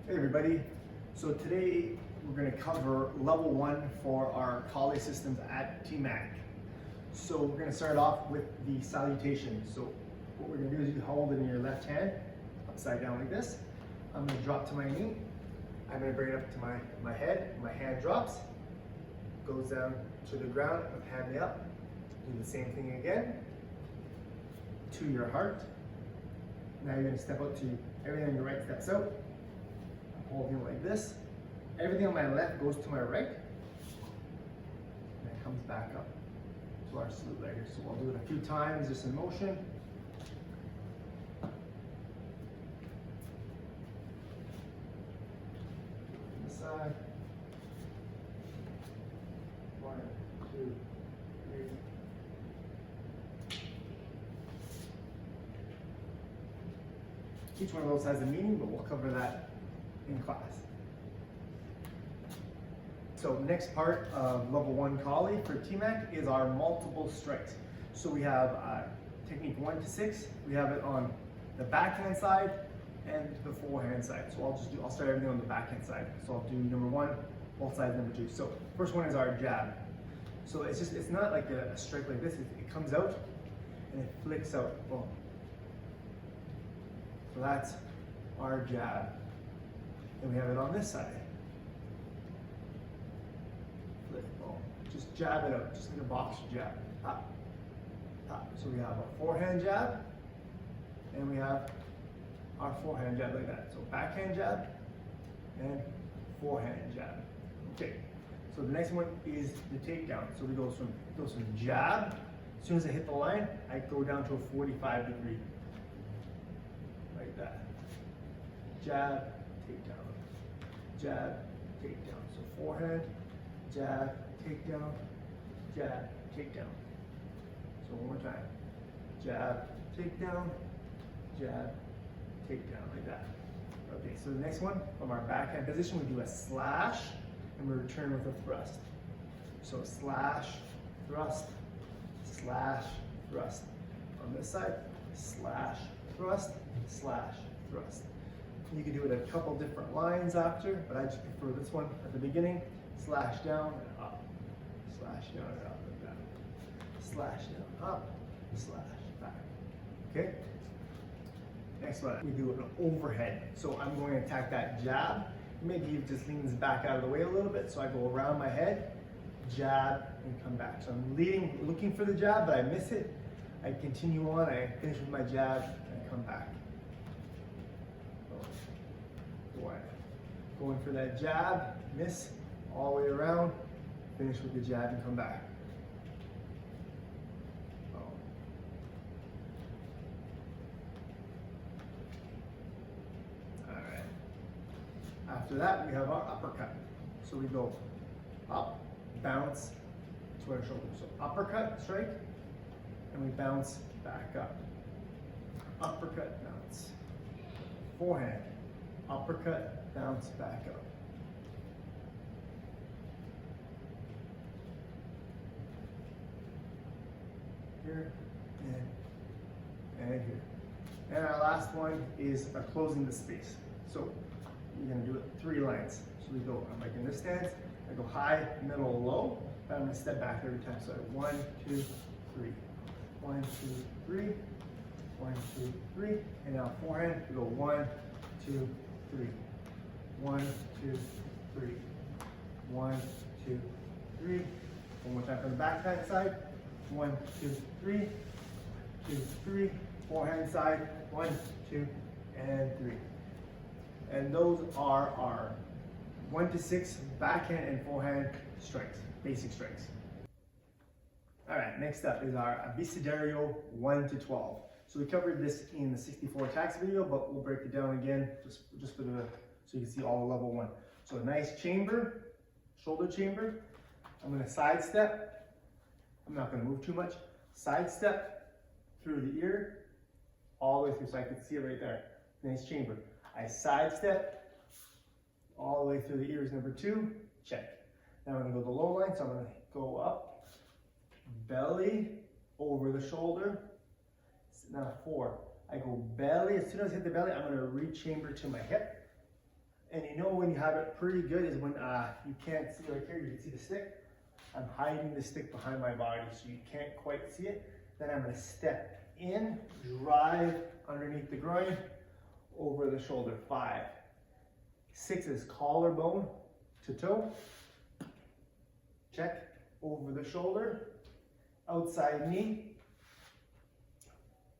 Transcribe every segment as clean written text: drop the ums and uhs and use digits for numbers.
Hey everybody, so today we're going to cover level 1 for our collie systems at TMAC. So we're going to start off with the salutation. So what we're going to do is you hold it in your left hand, upside down like this. I'm going to drop to my knee. I'm going to bring it up to my head. My hand drops, goes down to the ground with hand up. Do the same thing again to your heart. Now you're going to step out to everything on your right steps out. Holding like this. Everything on my left goes to my right. And it comes back up to our salute leg. So I'll do it a few times just in motion. This side. 1, 2, 3. Each one of those has a meaning, but we'll cover that in class. So next part of level 1 collie for TMAC is our multiple strikes. So we have technique 1 to 6. We have it on the backhand side and the forehand side. So I'll start everything on the backhand side. So I'll do number 1, both sides number 2. So first one is our jab. So it's not like a strike like this. It comes out and it flicks out. Boom. So that's our jab. And we have it on this side. Flip, boom. Just jab it out, just like a box jab. Pop, pop. So we have a forehand jab, and we have our forehand jab like that. So backhand jab and forehand jab. Okay. So the next one is the takedown. So we goes from jab. As soon as I hit the line, I go down to a 45 degree. Like that. Jab, takedown. Jab, takedown. So forehand, jab, takedown, jab, takedown. So one more time. Jab, takedown, jab, takedown, like that. Okay, so the next one, from our backhand position, we do a slash, and we return with a thrust. So slash, thrust, slash, thrust. On this side, slash, thrust, slash, thrust. You can do it a couple different lines after, but I just prefer this one at the beginning. Slash down and up. Slash down and up like that. Slash down, up, slash back. Okay? Next one, we do an overhead. So I'm going to attack that jab. Maybe it just leans back out of the way a little bit, so I go around my head, jab, and come back. So I'm looking for the jab, but I miss it. I continue on, I finish with my jab, and come back. Going for that jab, miss, all the way around, finish with the jab and come back. All right. After that, we have our uppercut. So we go up, bounce to our shoulder. So uppercut, strike, and we bounce back up. Uppercut, bounce. Forehand, uppercut, bounce back up. Here and here. And our last one is closing the space. So you're going to do it 3 lines. So we go, I'm like in this stance, I go high, middle, low, but I'm going to step back every time. So 1, 2, 3. 1, 2, 3. 1, 2, 3. And now forehand, we go 1, 2, 3. 1, 2, 3. 1, 2, 3. One more time from the backhand side. 1, 2, 3. 2, 3. Forehand side. 1, 2, and 3. And those are our 1 to 6 backhand and forehand strikes, basic strikes. All right, next up is our abecedario 1 to 12. So we covered this in the 64 attacks video, but we'll break it down again just for the so you can see all the level 1. So a nice chamber, shoulder chamber. I'm going to sidestep. I'm not going to move too much. Sidestep through the ear, all the way through, so I can see it right there. Nice chamber. I sidestep all the way through the ears. Number 2, check. Now I'm going to go the low line, so I'm going to go up, belly over the shoulder. Now 4, I go belly. As soon as I hit the belly, I'm going to reach chamber to my hip. And you know when you have it pretty good is when you can't see right here, you can see the stick. I'm hiding the stick behind my body so you can't quite see it. Then I'm gonna step in, drive underneath the groin, over the shoulder. 5. 6 is collarbone to toe. Check, over the shoulder, outside knee,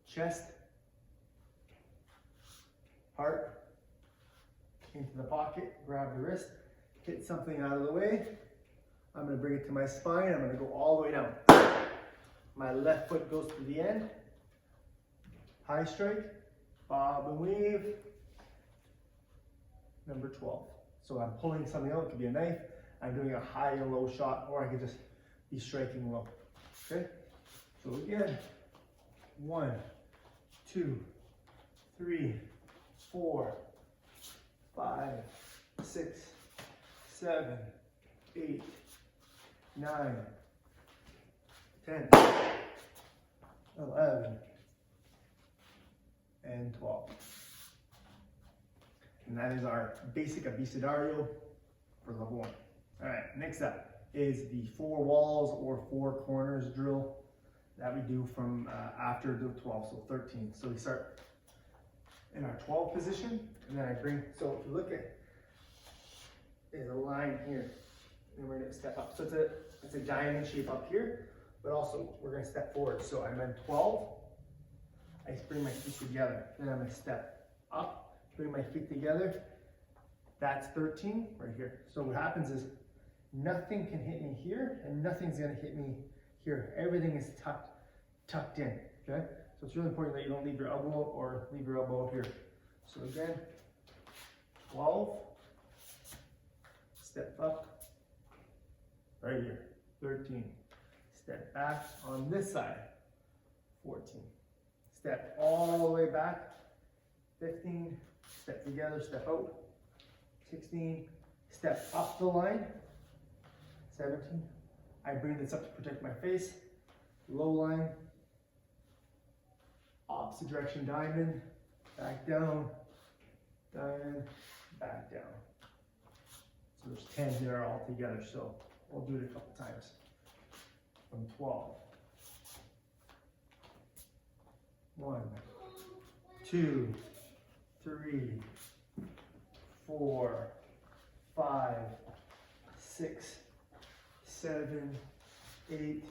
chest, heart, into the pocket, grab the wrist, hit something out of the way. I'm gonna bring it to my spine, I'm gonna go all the way down. My left foot goes to the end, high strike, bob and weave, number 12. So I'm pulling something out, it could be a knife, I'm doing a high and low shot, or I could just be striking low, okay? So again, 1, 2, 3, 4, 5, 6, 7, 8, 9, 10, 11, and 12. And that is our basic abecedario for level 1. All right, next up is the 4 walls or 4 corners drill that we do from after the 12, so 13. So we start in our 12 position, and then I bring, so if you look at, there's a line here, and we're gonna step up. So it's a diamond shape up here, but also we're gonna step forward. So I'm in 12, I bring my feet together. Then I'm gonna step up, bring my feet together. That's 13 right here. So what happens is nothing can hit me here, and nothing's gonna hit me here. Everything is tucked in, okay? So it's really important that you don't leave your elbow or leave your elbow here. So again, 12, step up, right here, 13. Step back on this side, 14. Step all the way back, 15. Step together, step out, 16. Step up the line, 17. I bring this up to protect my face, low line, opposite direction diamond, back down, diamond, back down. So there's 10 there all together, so we'll do it a couple times. From 12. 1, 2, 3, 4, 5, 6, 7, 8,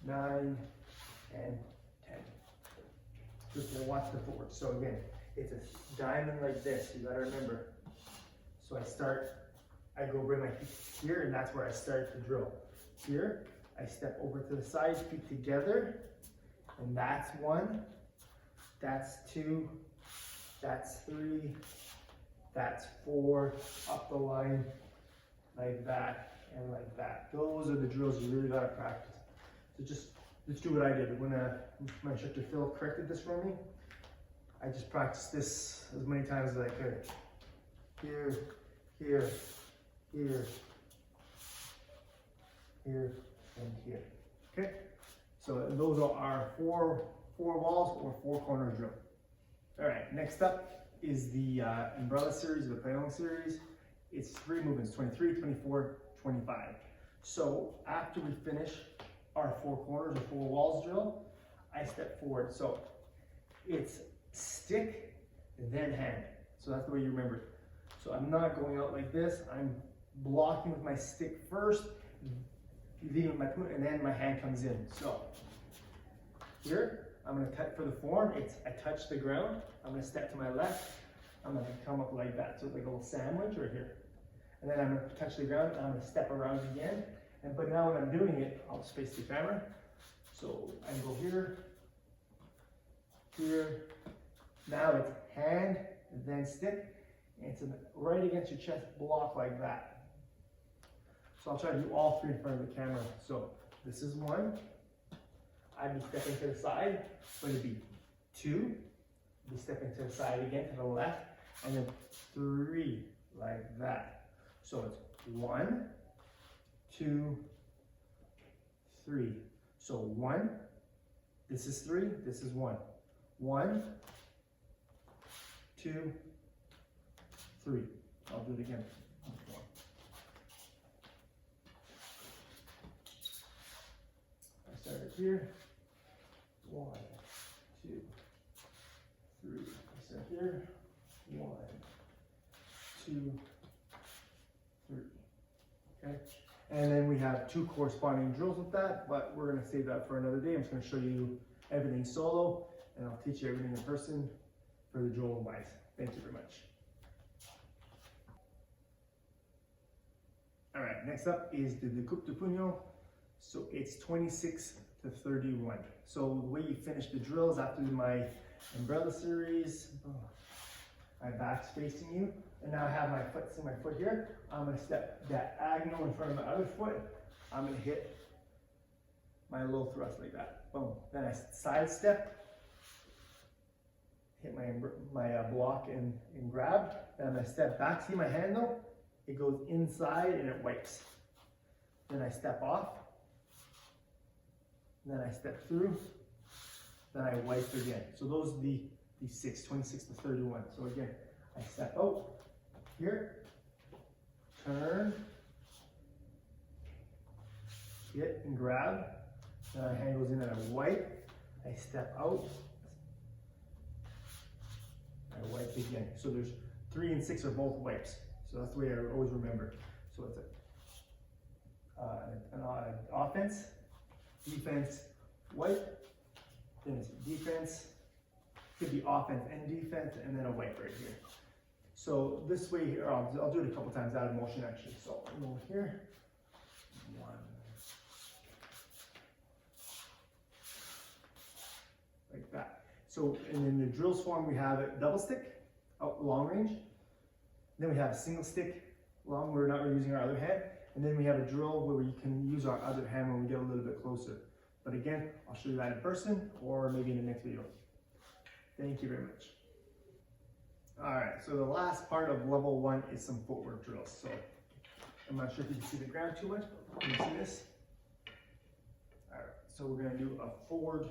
9, and 10. Just watch the footwork. So again, it's a diamond like this, you gotta remember. So I go bring my feet here, and that's where I start to drill. Here, I step over to the side, feet together, and that's 1, that's 2, that's 3, that's 4, up the line, like that, and like that. Those are the drills you really gotta practice. So just do what I did. When my instructor Phil corrected this for me, I just practiced this as many times as I could. Here, here, here, here, and here. Okay? So those are our four walls or 4 corners drill. All right, next up is the umbrella series, the Payong series. It's 3 movements, 23, 24, 25. So after we finish our 4 corners or 4 walls drill, I step forward. So it's stick, then hand. So that's the way you remember it. So I'm not going out like this. I'm blocking with my stick first, leaving my foot, and then my hand comes in. So here, I'm gonna cut for the form. I touch the ground. I'm gonna step to my left. I'm gonna come up like that. So it's like a little sandwich right here. And then I'm gonna touch the ground, and I'm gonna step around again. But now when I'm doing it, I'll space the camera. So I go here, here. Now it's hand, and then stick. And it's right against your chest, block like that. So I'll try to do all 3 in front of the camera. So this is 1. I'd be stepping to the side, but it'd be 2. Be stepping to the side again, to the left, and then 3, like that. So it's 1, 2, 3. So 1, this is 3, this is 1. 1, 2, 3. I'll do it again. I started here. 1, 2, 3. I start here. 1, 2, 3. Okay. And then we have 2 corresponding drills with that, but we're going to save that for another day. I'm just going to show you everything solo, and I'll teach you everything in person for the drill wise. Thank you very much. All right, next up is the Gupta puño. So it's 26 to 31. So the way you finish the drills after my umbrella series, my back's facing you, and now I have my foot, see my foot here? I'm gonna step diagonal in front of my other foot. I'm gonna hit my low thrust like that, boom. Then I side step, hit my block and grab. Then I'm gonna step back, see my handle? It goes inside and it wipes. Then I step off, then I step through, then I wipe again. So those are the 26 to 31. So again, I step out here, turn, hit and grab, then my hand goes in and I wipe, I step out, I wipe again. So there's 3 and 6 are both wipes. So that's the way I always remember. So it's an offense, defense, wipe, then it's defense, could be offense and defense, and then a wipe right here. So this way here, I'll do it a couple times out of motion actually. So I'm over here, 1, like that. So and in the drills form we have it double stick, out long range. Then we have a single stick, long, we're not using our other hand. And then we have a drill where we can use our other hand when we get a little bit closer. But again, I'll show you that in person or maybe in the next video. Thank you very much. All right, so the last part of level 1 is some footwork drills. So I'm not sure if you can see the ground too much, but can you see this? All right, so we're gonna do a forward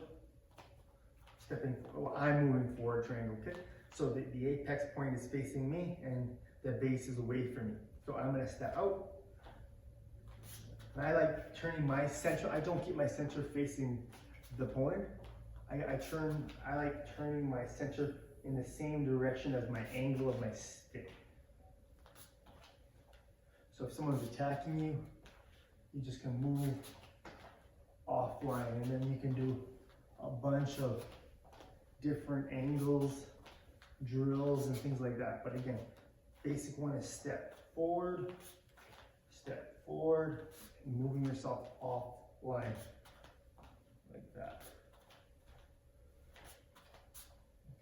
stepping, I'm moving forward triangle, okay? So the apex point is facing me and the base is away from me. So I'm gonna step out. And I like turning my center, I don't keep my center facing the opponent. I like turning my center in the same direction as my angle of my stick. So if someone's attacking you, you just can move offline, and then you can do a bunch of different angles, drills, and things like that. But again, basic one is step forward, and moving yourself offline, like that.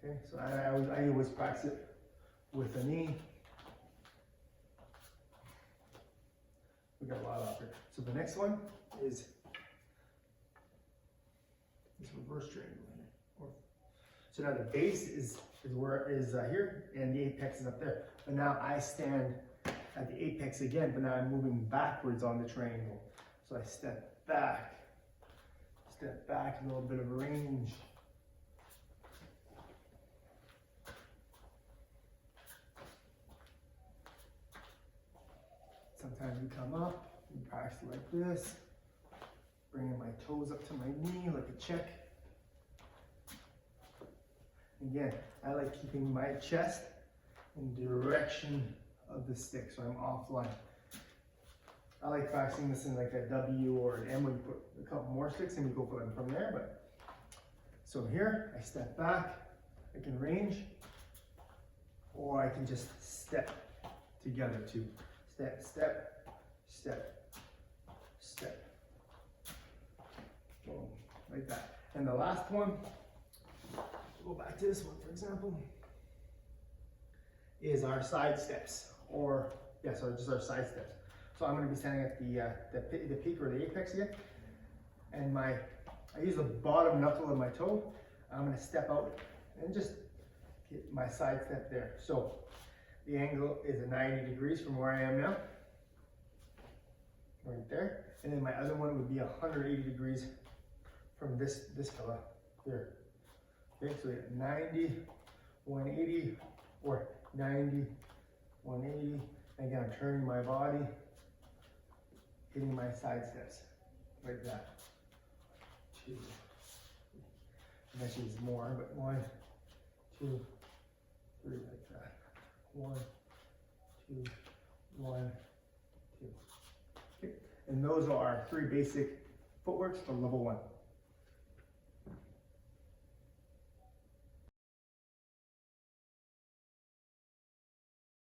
Okay, so I always practice it with a knee. We got a lot out there. So the next one is this reverse triangle. So now the base is here, and the apex is up there. But now I stand at the apex again, but now I'm moving backwards on the triangle. So I step back, a little bit of range. Sometimes we come up, we practice like this, bringing my toes up to my knee like a check. Again, I like keeping my chest in the direction of the stick, so I'm offline. I like practicing this in like a W or an M when you put a couple more sticks and we go for them from there. But so here, I step back, I can range, or I can just step together too. Step, step, step, step. Boom, like that. And the last one, go back to this one for example, is our side steps, or just our side steps. So I'm going to be standing at the peak or the apex again, and I use the bottom knuckle of my toe. I'm going to step out and just get my side step there. So the angle is 90 degrees from where I am now, right there, and then my other one would be 180 degrees from this fella here. Okay, so we have 90, 180, or 90, 180. Again, I'm turning my body, hitting my side steps like that. 2. Actually, it's more, but 1, 2, 3, like that. 1, 2, 1, 2. Okay. And those are our 3 basic footworks for level 1.